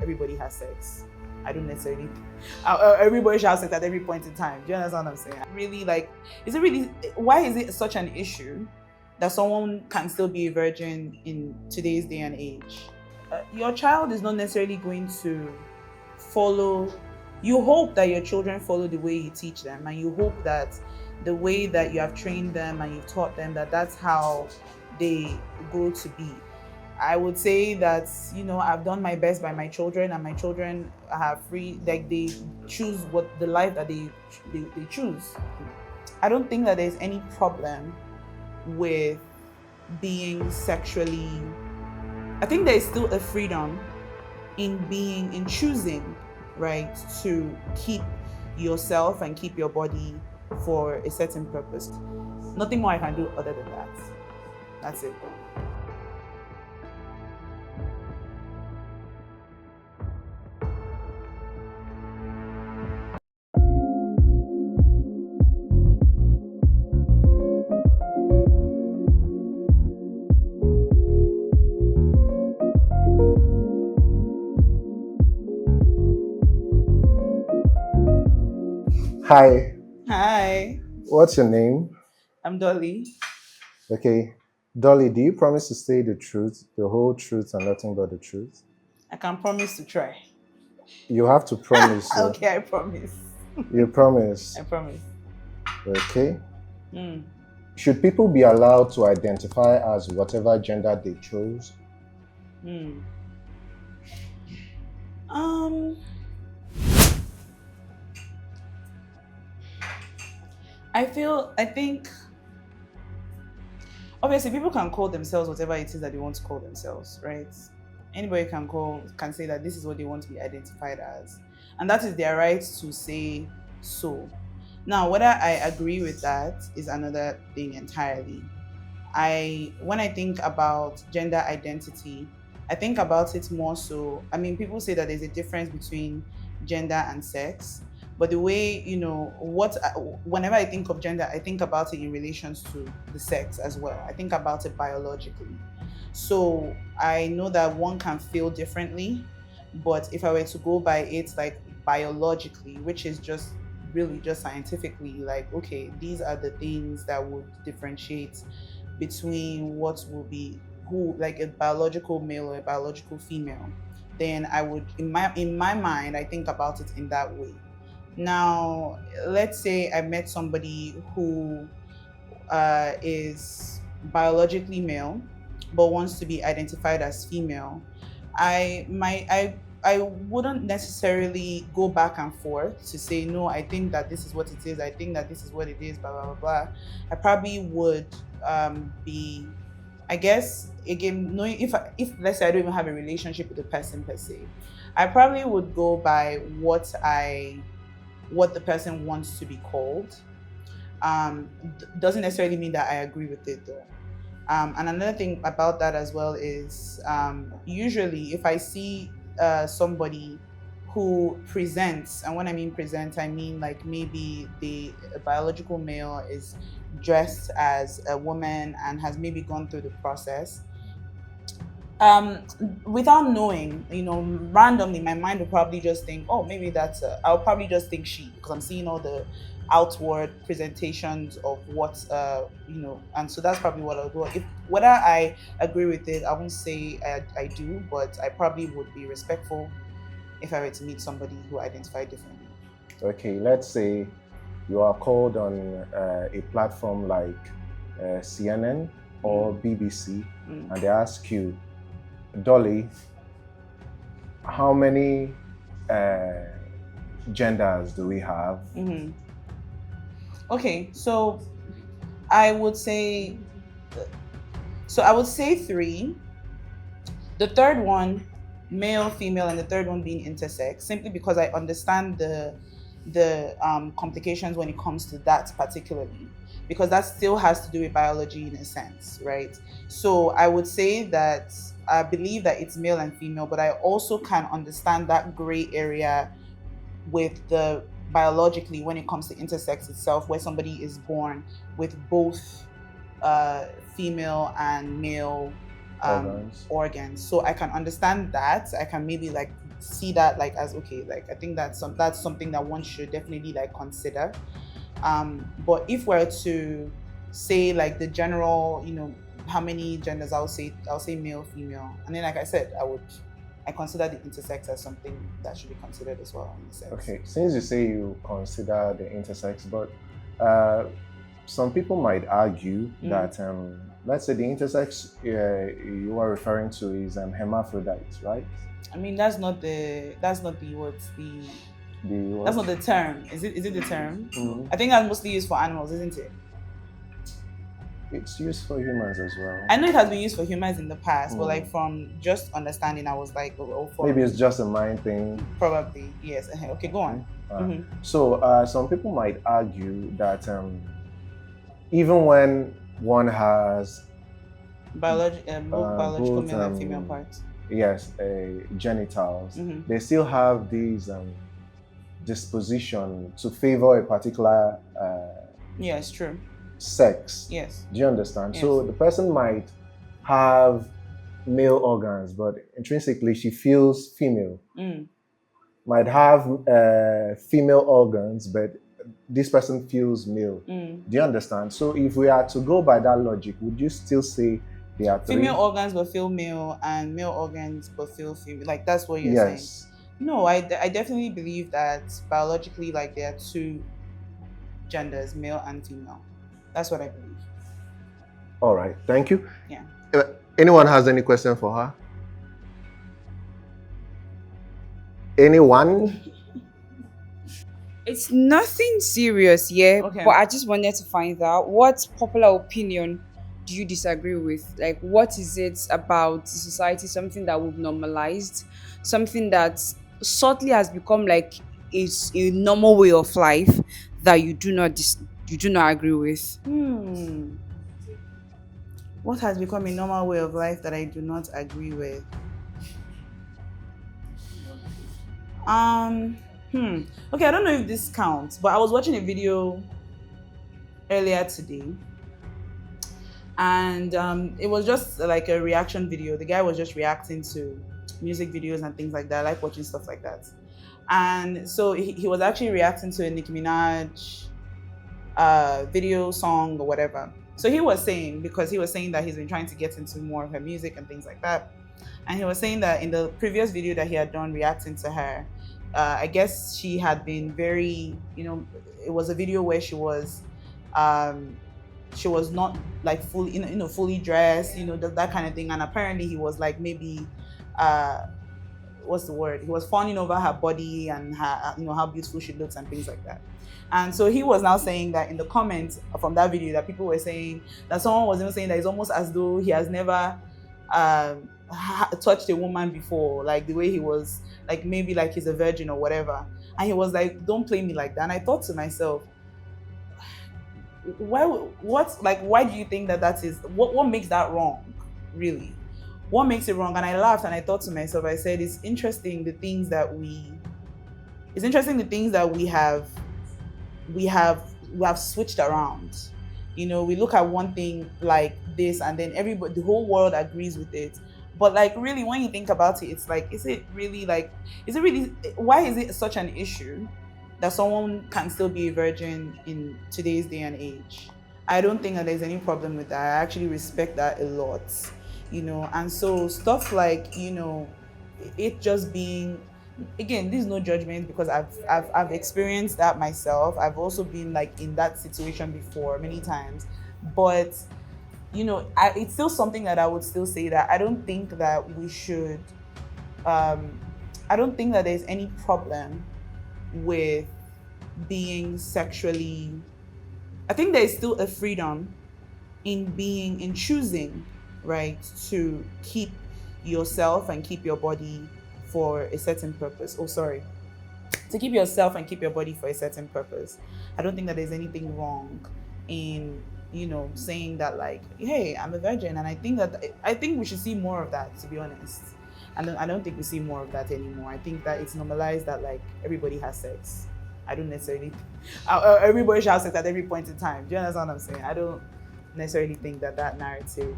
everybody has sex. I don't necessarily. Everybody should have sex at every point in time. Do you understand what I'm saying? Really, like, why is it such an issue that someone can still be a virgin in today's day and age? Your child is not necessarily going to follow. You hope that your children follow the way you teach them, and you hope that the way that you have trained them and you've taught them, that's how they grow to be. I would say that, I've done my best by my children, and my children have free, like, they choose what the life that they choose. I don't think that there's any problem with being sexually. I think there's still a freedom in choosing, right, to keep yourself and keep your body for a certain purpose. Nothing more I can do other than that. That's it. Hi. Hi, What's your name? I'm Dolly. Okay. Dolly, do you promise to say the truth, the whole truth, and nothing but the truth? I can promise to try. You have to promise. Okay, I promise. You promise. I promise. Okay. Mm. Should people be allowed to identify as whatever gender they chose? Mm. I think obviously people can call themselves whatever it is that they want to call themselves, right? Anybody can say that this is what they want to be identified as, and that is their right to say so. Now, whether I agree with that is another thing entirely. When I think about gender identity, I think about it more so. I mean, people say that there's a difference between gender and sex, but the way, whenever I think of gender, I think about it in relations to the sex as well. I think about it biologically. So I know that one can feel differently, but if I were to go by it like biologically, which is just really just scientifically, like, okay, these are the things that would differentiate between what will be who, like a biological male or a biological female, then I would, in my mind, I think about it in that way. Now, let's say I met somebody who is biologically male but wants to be identified as female. I wouldn't necessarily go back and forth to say, no, I think that this is what it is, I think that this is what it is, blah blah blah blah. I probably would be, I guess, again, knowing, if let's say I don't even have a relationship with the person per se, I probably would go by what the person wants to be called. Doesn't necessarily mean that I agree with it though. And another thing about that as well is, usually if I see somebody who presents, and when I mean present, I mean like maybe the biological male is dressed as a woman and has maybe gone through the process. Without knowing, randomly, my mind will probably just think, oh, maybe I'll probably just think she, because I'm seeing all the outward presentations of what, and so that's probably what I'll go. If whether I agree with it, I won't say I do, but I probably would be respectful if I were to meet somebody who identified differently. Okay, let's say you are called on a platform like CNN or BBC, and they ask you, Dolly, how many genders do we have? Mm-hmm. Okay, so I would say 3. The third one, male, female, and the third one being intersex, simply because I understand the complications when it comes to that particularly, because that still has to do with biology in a sense, right? So I would say that I believe that it's male and female, but I also can understand that gray area with the biologically when it comes to intersex itself, where somebody is born with both female and male organs. So I can understand that. I can maybe like see that like as okay. Like I think that's something that one should definitely like consider. But if we're to say like the general, how many genders, I'll say male, female, and then like I said, I consider the intersex as something that should be considered as well in a sense. Okay, since you say you consider the intersex, but some people might argue that let's say the intersex you are referring to is hermaphrodite, right? I mean, that's not the what's the what? That's not the term. Is it the term? Mm-hmm. I think that's mostly used for animals, isn't it? It's used for humans as well. I know it has been used for humans in the past, but like from just understanding, I was like, maybe it's just a mind thing. Probably, yes. Okay, go on. So some people might argue that even when one has biological male and female parts, yes, genitals, they still have these disposition to favor a particular yes, true, sex. Yes. Do you understand? Yes. So the person might have male organs, but intrinsically she feels female. Might have female organs, but this person feels male. Do you understand? So if we are to go by that logic, would you still say they are female organs but feel male and male organs but feel female? Like that's what you're saying? No, I definitely believe that biologically, like there are two genders, male and female. That's what I believe. All right, thank you. Yeah. Anyone has any question for her? Anyone? It's nothing serious, yeah. Okay. But I just wanted to find out what popular opinion do you disagree with? Like, what is it about society? Something that we've normalized, something that subtly has become like a normal way of life that you do not agree with. What has become a normal way of life that I do not agree with? Okay, I don't know if this counts, but I was watching a video earlier today, and it was just like a reaction video. The guy was just reacting to music videos and things like that. I like watching stuff like that. And so he was actually reacting to a Nicki Minaj video, song, or whatever. So he was saying that he's been trying to get into more of her music and things like that. And he was saying that in the previous video that he had done reacting to her, I guess she had been very, it was a video where she was not like fully, fully dressed, that kind of thing. And apparently he was like maybe, what's the word? He was fawning over her body and her, how beautiful she looks and things like that. And so he was now saying that in the comments from that video that people were saying that someone was even saying that it's almost as though he has never touched a woman before, like the way he was, like maybe like he's a virgin or whatever. And he was like, don't play me like that. And I thought to myself, why do you think that is, what makes that wrong, really? What makes it wrong? And I laughed and I thought to myself, I said, it's interesting the things that we have switched around. We look at one thing like this and then the whole world agrees with it. But like really, when you think about it, it's like, why is it such an issue that someone can still be a virgin in today's day and age? I don't think that there's any problem with that. I actually respect that a lot, and so stuff like, it just being, again, this is no judgment because I've experienced that myself. I've also been like in that situation before many times, but it's still something that I would still say that I don't think that we should, I don't think that there's any problem with being sexually, I think there's still a freedom in choosing, right, to keep yourself and keep your body for a certain purpose. To keep yourself and keep your body for a certain purpose. I don't think that there's anything wrong in, saying that like, hey, I'm a virgin. And I think we should see more of that, to be honest. And I don't think we see more of that anymore. I think that it's normalized that like everybody has sex. I don't necessarily, everybody should have sex at every point in time. Do you understand what I'm saying? I don't necessarily think that narrative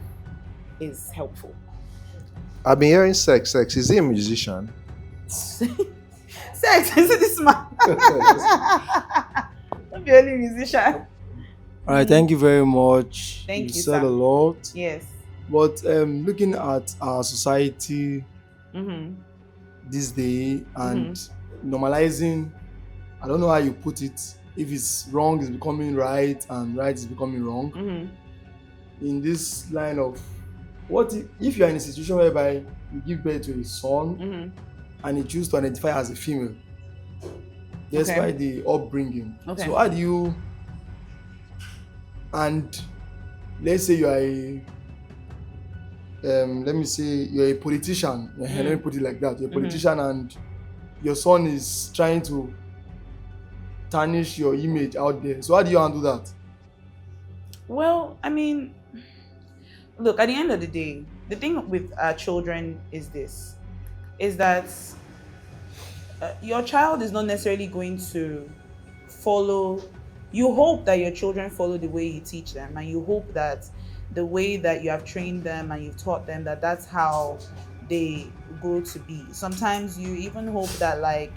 is helpful. I've been hearing sex. Is he a musician? Sex, is this man? Don't be only musician. All right, thank you very much. You Thank you, said a sir. lot. Yes. But looking at our society Mm-hmm. this day and Mm-hmm. normalizing, I don't know how you put it. If it's wrong, it's becoming right, and right is becoming wrong. Mm-hmm. In this line of what if you are in a situation whereby you give birth to a son Mm-hmm. and he chooses to identify as a female, despite the upbringing. Okay. So how do you, and let's say you are a let me say you're a politician, let me put it like that, you're a politician and your son is trying to tarnish your image out there. So how do you handle that? Well, I mean, look, at the end of the day, the thing with our children is this, is that your child is not necessarily going to follow. You hope that your children follow the way you teach them, and you hope that the way that you have trained them and you've taught them, that that's how they grow to be. Sometimes you even hope that, like,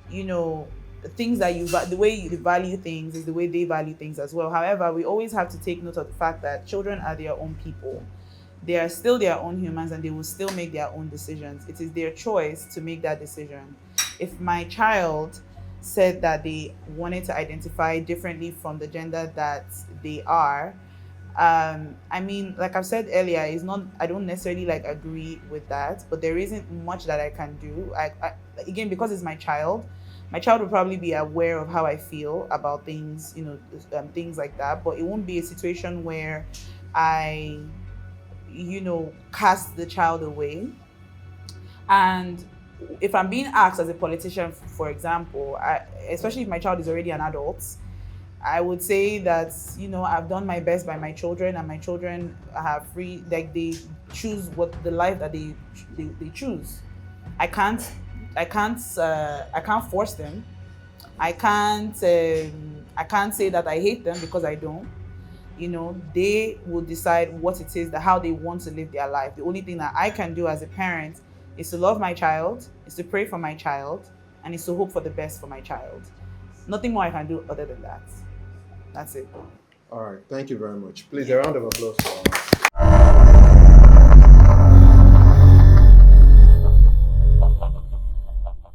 you know, the things that the way you value things is the way they value things as well. However, we always have to take note of the fact that children are their own people. They are still their own humans, and they will still make their own decisions. It is their choice to make that decision. If my child said that they wanted to identify differently from the gender that they are, I mean, like I've said earlier, it's not, I don't necessarily like agree with that, but there isn't much that I can do. Again, because it's my child will probably be aware of how I feel about things, things like that, but it won't be a situation where I, cast the child away. And if I'm being asked as a politician, for example, especially if my child is already an adult, I would say that, I've done my best by my children, and my children have free, like, they choose what the life that they choose. I can't force them. I can't say that I hate them, because I don't. They will decide what it is, that how they want to live their life. The only thing that I can do as a parent is to love my child, is to pray for my child, and is to hope for the best for my child. Nothing more I can do other than that. That's it. All right, thank you very much. Please, a round of applause for us.